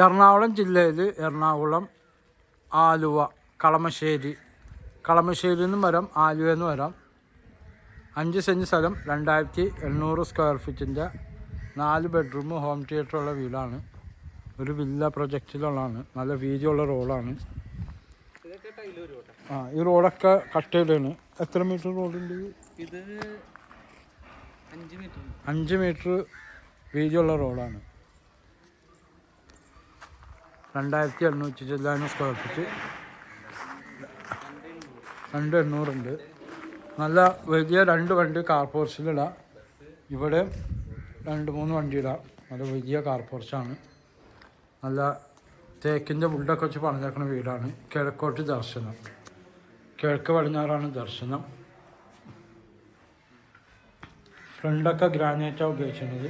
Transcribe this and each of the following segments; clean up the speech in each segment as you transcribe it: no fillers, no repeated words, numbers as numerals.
എറണാകുളം ജില്ലയിൽ എറണാകുളം, ആലുവ, കളമശ്ശേരിയിൽ നിന്നും വരാം, ആലുവയിൽ നിന്ന് വരാം. 5 സെൻറ്റ് സ്ഥലം, 2800 സ്ക്വയർ ഫീറ്റിൻ്റെ 4 ബെഡ്റൂം ഹോം തിയേറ്ററുള്ള വീടാണ്. ഒരു വില്ല പ്രൊജക്റ്റിലുള്ളതാണ്. നല്ല വീതിയുള്ള റോഡാണ്. ഈ റോഡൊക്കെ കട്ട് ചെയ്താണ്. എത്ര മീറ്റർ റോഡുണ്ട് ഇത്? 5 മീറ്റർ വീതിയുള്ള റോഡാണ്. 2800 സ്ക്വയർ ഫീറ്റ്, 2800 ഉണ്ട്. നല്ല വലിയ 2 വണ്ടി കാർ പോർച്ചിലിടാം. ഇവിടെ 2-3 വണ്ടി ഇടാം. നല്ല വലിയ കാർ പോർച്ചാണ്. നല്ല തേക്കിൻ്റെ വുഡൊക്കെ വെച്ച് പണിതേക്കുന്ന വീടാണ്. കിഴക്കോട്ട് ദർശനം, കിഴക്ക് പടിഞ്ഞാറാണ് ദർശനം. ഫ്രണ്ടൊക്കെ ഗ്രാനൈറ്റാണ് ഉപയോഗിക്കുന്നത്.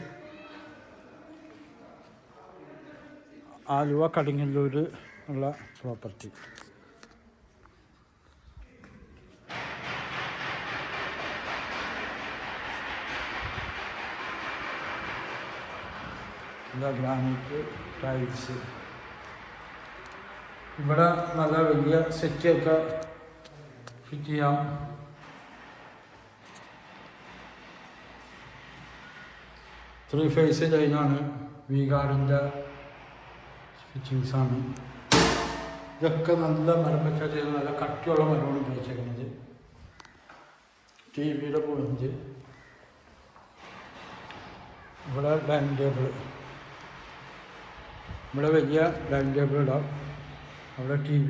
ആലുവ കടിങ്ങല്ലൂർ ഉള്ള പ്രോപ്പർട്ടി. Granite tiles. ഇവിടെ നല്ല വലിയ സെറ്റൊക്കെ ഫിറ്റ് ചെയ്യാം. ത്രീ ഫേസ് ലൈനാണ്. വീഗാർഡിൻ്റെ ഫിറ്റിങ്സാണ്. ഇതൊക്കെ നല്ല മരം വെച്ചാൽ ചെയ്ത് നല്ല കട്ടിയുള്ള മരമാണ് ഉപയോഗിച്ചേക്കുന്നത്. TV point. ഇവിടെ ഡൈനിങ് ടേബിൾ. ഇവിടെ വലിയ ഡൈനിങ് ടേബിൾ ഇടാം. അവിടെ TV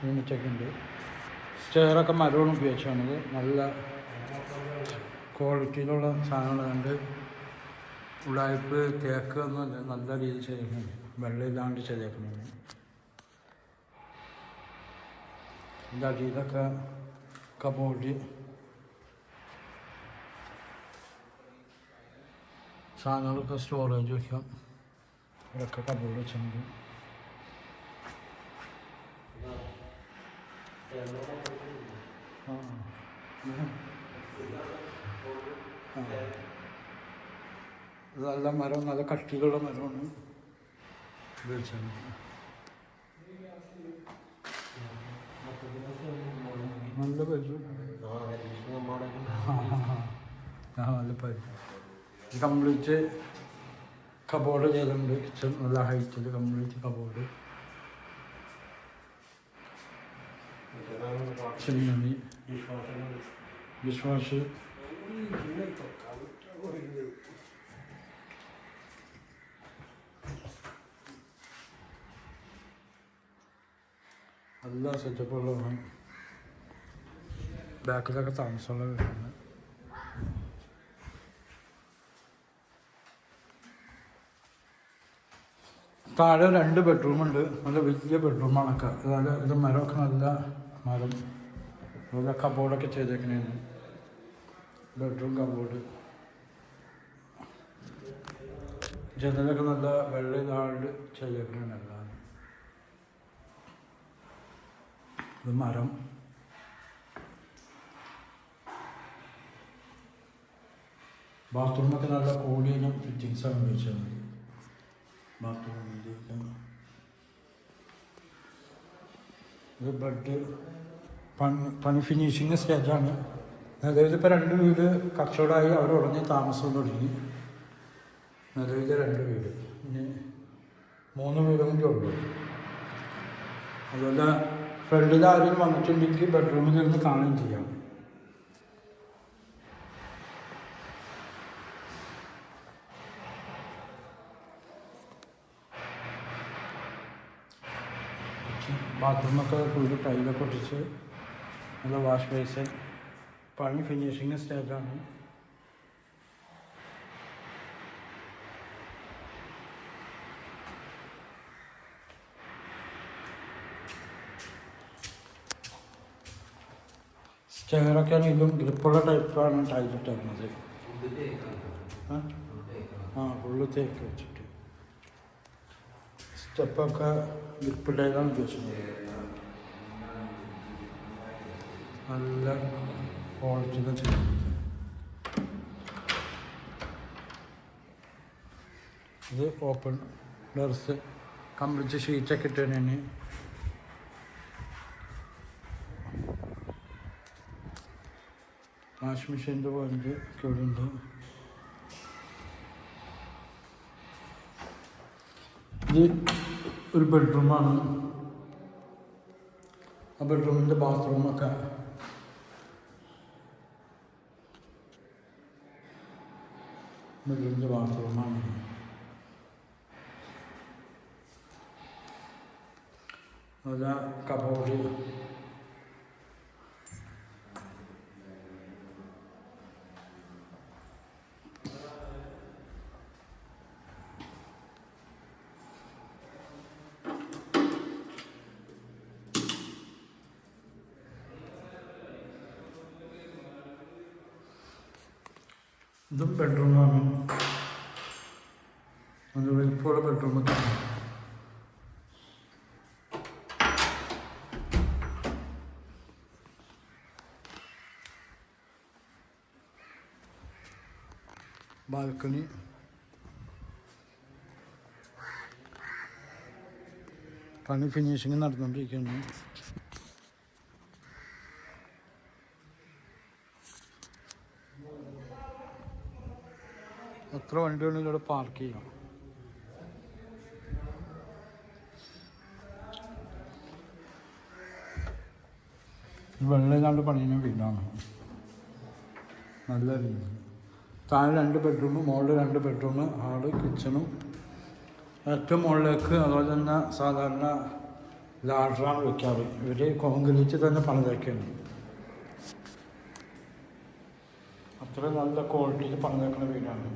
യൂണിറ്റൊക്കെ ഉണ്ട്. സ്റ്റെയറൊക്കെ മരമാണ് ഉപയോഗിച്ചാണത്. നല്ല ക്വാളിറ്റിയിലുള്ള സാധനങ്ങളുണ്ട്. ഉടായ്പ് തേക്ക് ഒന്നും നല്ല രീതിയിൽ ചെയ്തിട്ടുണ്ട്. വെള്ളമില്ലാണ്ട് ചെയ്തേക്കുന്നത്. ഇതിൻ്റെ അടിയിലൊക്കെ കബോർഡ്, സാധനങ്ങളൊക്കെ സ്റ്റോറേജ് വയ്ക്കാം. ഇവിടെയൊക്കെ കബോർഡ് വെച്ചിട്ടുണ്ട്. നല്ല മരം, നല്ല കട്ടിയുള്ള മരമാണ് ഉപയോഗിച്ചത്. നല്ല പരിചയം, നല്ല പരിചയം. കംപ്ലീറ്റ് കബോർഡ് ചെയ്തിട്ടുണ്ട്. കിച്ചൺ നല്ല ഹൈറ്റിൽ complete cupboard. Chimney, dish wash. എല്ലാ സെറ്റപ്പുള്ളതാണ്. ബാക്കിലൊക്കെ താമസമുള്ള വീടാണ്. താഴെ 2 ബെഡ്റൂമുണ്ട്. നല്ല വലിയ ബെഡ്റൂമാണൊക്കെ. അതായത് ഇത് മരമൊക്കെ നല്ല മരം. അതുപോലെ കബോർഡൊക്കെ ചെയ്തേക്കണേന്ന്. Bedroom cupboard. ജനലൊക്കെ നല്ല വെള്ള ഇതാണ്ട് ചെയ്തേക്കണേന്നല്ല. ഇത് മരം. ബാത്റൂമൊക്കെ നല്ല കോടിയും ഫിറ്റിങ്സാണ് ഉപയോഗിച്ചത്. ബാത്റൂമിലേക്ക് ഇത് ബെഡ് പണി ഫിനിഷിങ് സ്റ്റേജാണ്. നിലവിൽ ഇപ്പോൾ 2 വീട് കച്ചവടമായി. അവർ ഉടനെ താമസം തുടങ്ങി. നിലവിൽ 2 വീട്, ഇനി 3 വീടും കൂടി ഉള്ളു. അതുപോലെ ഫ്രണ്ടിൽ ആരെങ്കിലും വന്നിട്ടുണ്ടെങ്കിൽ ബെഡ്റൂമിൽ ഇരുന്ന് കാണുകയും ചെയ്യാം. ബാത്റൂമൊക്കെ ഫുള്ള് ടൈലൊക്കെ ഒട്ടിച്ച് നല്ല വാഷ് ബേസിൻ. പണി ഫിനിഷിങ് സ്റ്റേജാണ്. സ്റ്റെയറൊക്കെ ആണെങ്കിലും ഗ്രിപ്പുള്ള ടൈപ്പാണ് ടൈലിട്ടേക്കുന്നത്. ഫുള്ള് തേക്ക് വെച്ചിട്ട്. സ്റ്റെപ്പൊക്കെ ഗ്രിപ്പ് ടൈലാണ് ഉപയോഗിച്ചിട്ടുള്ളത്. നല്ല ക്വാളിറ്റിയിൽ ചെയ്യും. ഇത് ഡർസ് കംപ്ലീറ്റ് ഷീറ്റൊക്കെ ഇട്ടതിന്. വാഷിംഗ് മെഷീൻ്റെ പോയിന്റ് ഇവിടെ ഉണ്ട്. ഇത് ഒരു ബെഡ്റൂമാണ്. ആ ബെഡ്റൂമിൻ്റെ ബാത്റൂമൊക്കെ ബെഡ്റൂമിൻ്റെ ബാത്റൂമാണ്. അതുപോലെ കബോർഡ്, ഇതും ബെഡ്റൂമാണ്. അത് വലിപ്പമുള്ള ബെഡ്റൂമൊക്കെ ബാൽക്കണി, പണി ഫിനിഷിങ് നടന്നുകൊണ്ടിരിക്കുന്നു. എത്ര വണ്ടികളും ഇവിടെ പാർക്ക് ചെയ്യാം. വെള്ളയിലാണ്ട് പണിയുന്ന വീടാണ്. നല്ല രീതി. താഴെ 2 ബെഡ്റൂം, മുകളിൽ 2 ബെഡ്റൂം, ഹാള്, കിച്ചണും. ഏറ്റവും മുകളിലേക്ക് അതുപോലെ തന്നെ സാധാരണ ലാഡറാണ് വയ്ക്കാറ്. ഇവർ കോൺക്രീറ്റ് തന്നെ പണിതേക്കാണ്. അത്ര നല്ല ക്വാളിറ്റിയിൽ പണിതേക്കുന്ന വീടാണ്.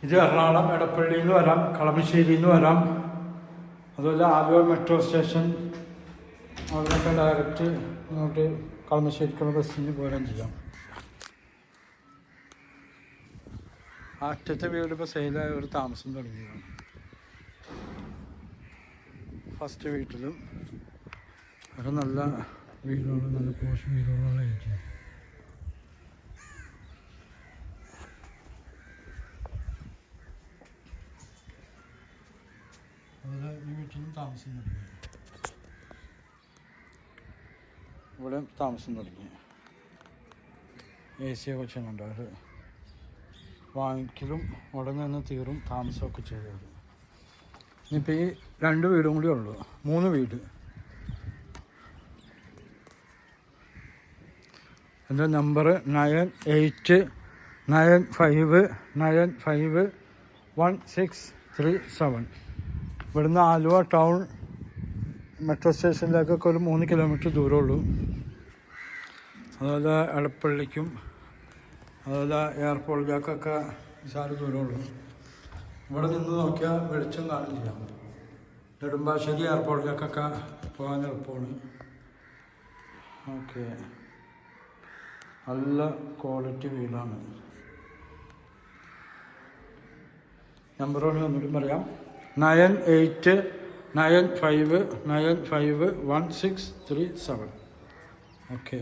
ഇത് എറണാകുളം എടപ്പള്ളിയിൽ നിന്ന് വരാം, കളമശ്ശേരിയിൽ നിന്ന് വരാം, അതുപോലെ ആലുവ മെട്രോ സ്റ്റേഷൻ അവിടെയൊക്കെ ഡയറക്റ്റ് ഇങ്ങോട്ട് കളമശ്ശേരിക്കുള്ള ബസ്സിന് പോരാൻ ചെയ്യാം. അറ്റത്തെ വീട് ഇപ്പോൾ സെയിലായ ഒരു താമസം തുടങ്ങിയതാണ്. ഫസ്റ്റ് വീട്ടിലും ഒരു നല്ല വീടുകളും നല്ല പോഷ് വീടുകളുള്ള ഏരിയ. അതുപോലെ ഈ വീട്ടിലും താമസം തുടങ്ങി. ഇവിടെ താമസം തുടങ്ങി. AC വെച്ചുകൊണ്ട് അവർ വാങ്ങിക്കലും ഉടനെ തന്നെ തീരും, താമസമൊക്കെ ചെയ്തത്. ഇനിയിപ്പോൾ ഈ 2 വീടും കൂടി ഉള്ളൂ. 3 വീട്. എൻ്റെ നമ്പർ 9895951637. ഇവിടുന്ന് ആലുവ ടൗൺ മെട്രോ സ്റ്റേഷനിലേക്കൊക്കെ ഒരു 3 കിലോമീറ്റർ ദൂരമുള്ളൂ. അതുപോലെ എടപ്പള്ളിക്കും അതുപോലെ എയർപോർട്ടിലേക്കൊക്കെ നിസാര ദൂരമുള്ളൂ. ഇവിടെ നിന്ന് നോക്കിയാൽ വെളിച്ചം കാണും ചെയ്യാം. നെടുമ്പാശ്ശേരി എയർപോർട്ടിലേക്കൊക്കെ പോകാൻ എളുപ്പമാണ്. ഓക്കെ, നല്ല ക്വാളിറ്റി വീടാണ്. നമ്പറോട് ഒന്നുകൂടി പറയാം. 9895951637. ഓക്കെ.